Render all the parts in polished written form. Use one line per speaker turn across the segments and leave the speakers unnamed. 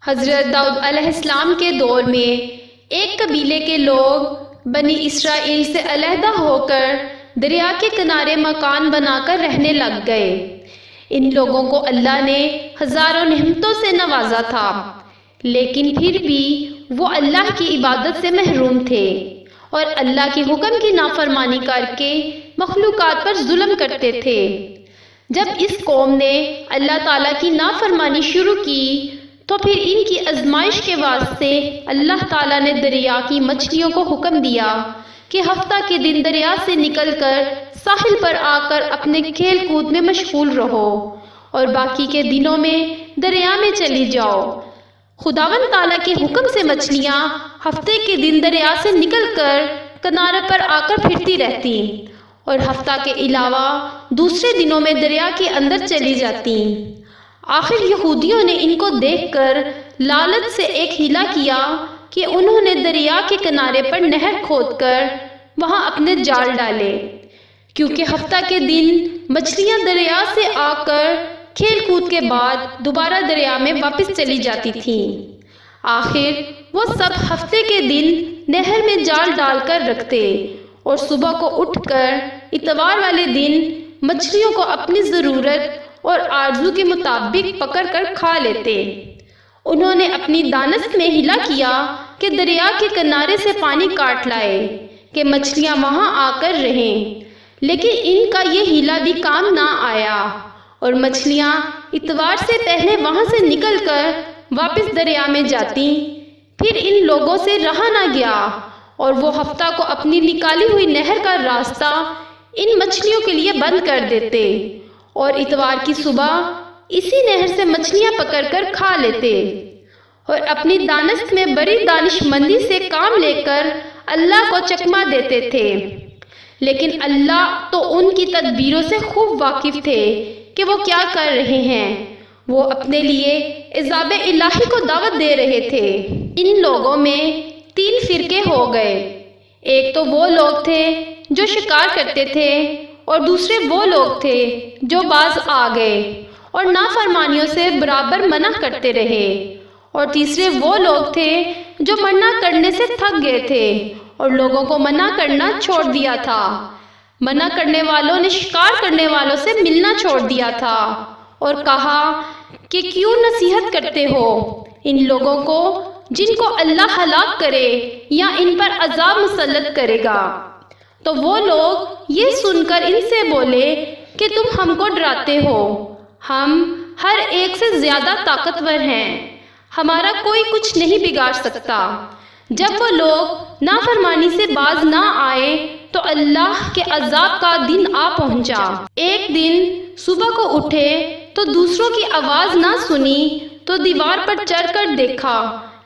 حضرت داؤد علیہ السلام کے دور میں ایک قبیلے کے لوگ بنی اسرائیل سے علیحدہ ہو کر دریا کے کنارے مکان بنا کر رہنے لگ گئے۔ ان لوگوں کو اللہ نے ہزاروں نعمتوں سے نوازا تھا، لیکن پھر بھی وہ اللہ کی عبادت سے محروم تھے اور اللہ کے حکم کی نافرمانی کر کے مخلوقات پر ظلم کرتے تھے۔ جب اس قوم نے اللہ تعالیٰ کی نافرمانی شروع کی تو پھر ان کی آزمائش کے واسطے اللہ تعالیٰ نے دریا کی مچھلیوں کو حکم دیا کہ ہفتہ کے دن دریا سے نکل کر ساحل پر آ کر اپنے کھیل کود میں مشغول رہو اور باقی کے دنوں میں دریا میں چلی جاؤ۔ خداوند تعالیٰ کے حکم سے مچھلیاں ہفتے کے دن دریا سے نکل کر کنارے پر آ کر پھرتی رہتی اور ہفتہ کے علاوہ دوسرے دنوں میں دریا کے اندر چلی جاتی۔ آخر یہودیوں نے ان کو دیکھ کر لالچ سے ایک ہیلا کیا کہ انہوں نے دریا کے کنارے پر نہر کھود کر وہاں اپنے جال ڈالے، کیونکہ ہفتہ کے دن مچھلیاں دریا سے آ کر کھیل کود کے بعد دوبارہ دریا میں واپس چلی جاتی تھیں۔ آخر وہ سب ہفتے کے دن نہر میں جال ڈال کر رکھتے اور صبح کو اٹھ کر اتوار والے دن مچھلیوں کو اپنی ضرورت اور آرزو کے مطابق پکڑ کر کھا لیتے۔ انہوں نے اپنی دانست میں ہیلا کیا کہ دریا کے کنارے سے پانی کاٹ لائے کہ مچھلیاں وہاں آ کر رہیں، لیکن ان کا یہ ہیلا بھی کام نہ آیا اور مچھلیاں اتوار سے پہلے وہاں سے نکل کر واپس دریا میں جاتی۔ پھر ان لوگوں سے رہا نہ گیا اور وہ ہفتہ کو اپنی نکالی ہوئی نہر کا راستہ ان مچھلیوں کے لیے بند کر دیتے اور اتوار کی صبح اسی نہر سے مچھلیاں پکڑ کر کھا لیتے اور اپنی دانست میں بڑی دانش مندی سے کام لے کر اللہ کو چکما دیتے تھے۔ لیکن اللہ تو ان کی تدبیروں سے خوب واقف تھے کہ وہ کیا کر رہے ہیں۔ وہ اپنے لیے عذاب الہی کو دعوت دے رہے تھے۔ ان لوگوں میں 3 فرقے ہو گئے۔ ایک تو وہ لوگ تھے جو شکار کرتے تھے اور دوسرے وہ لوگ تھے جو باز آ گئے اور نافرمانیوں سے برابر منع کرتے رہے، اور تیسرے وہ لوگ تھے جو منع کرنے سے تھک گئے تھے اور لوگوں کو منع کرنا چھوڑ دیا تھا۔ منع کرنے والوں نے شکار کرنے والوں سے ملنا چھوڑ دیا تھا اور کہا کہ کیوں نصیحت کرتے ہو ان لوگوں کو جن کو اللہ ہلاک کرے یا ان پر عذاب مسلط کرے گا۔ تو وہ لوگ یہ سن کر ان سے بولے کہ تم ہم کو ڈراتے ہو، ہم ہر ایک سے زیادہ طاقتور ہیں، ہمارا کوئی کچھ نہیں بگاڑ سکتا۔ جب وہ لوگ نافرمانی سے باز نہ آئے تو اللہ کے عذاب کا دن آ پہنچا۔ ایک دن صبح کو اٹھے تو دوسروں کی آواز نہ سنی تو دیوار پر چڑھ کر دیکھا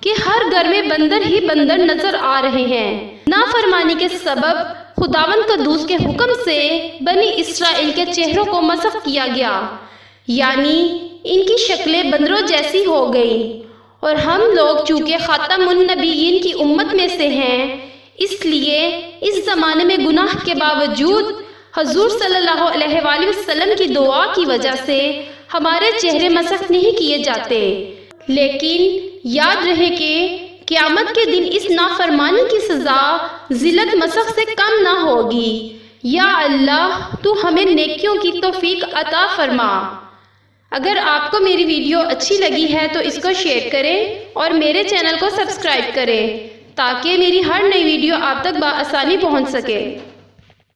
کہ ہر گھر میں بندر ہی بندر نظر آ رہے ہیں۔ نافرمانی کے سبب خداوند قدوس کے حکم سے بنی اسرائیل کے چہروں کو مسخ کیا گیا، یعنی ان کی شکلیں بندروں جیسی ہو گئیں، اور ہم لوگ چونکہ خاتم النبیین کی امت میں سے ہیں، اس لیے اس زمانے میں گناہ کے باوجود حضور صلی اللہ علیہ وآلہ وسلم کی دعا کی وجہ سے ہمارے چہرے مسخ نہیں کیے جاتے۔ لیکن یاد رہے کہ قیامت کے دن اس نافرمانی کی سزا ذلت مسخ سے کم نہ ہوگی۔ یا اللہ تو ہمیں نیکیوں کی توفیق عطا فرما۔ اگر آپ کو میری ویڈیو اچھی لگی ہے تو اس کو شیئر کریں اور میرے چینل کو سبسکرائب کریں تاکہ میری ہر نئی ویڈیو آپ تک بآسانی پہنچ سکے۔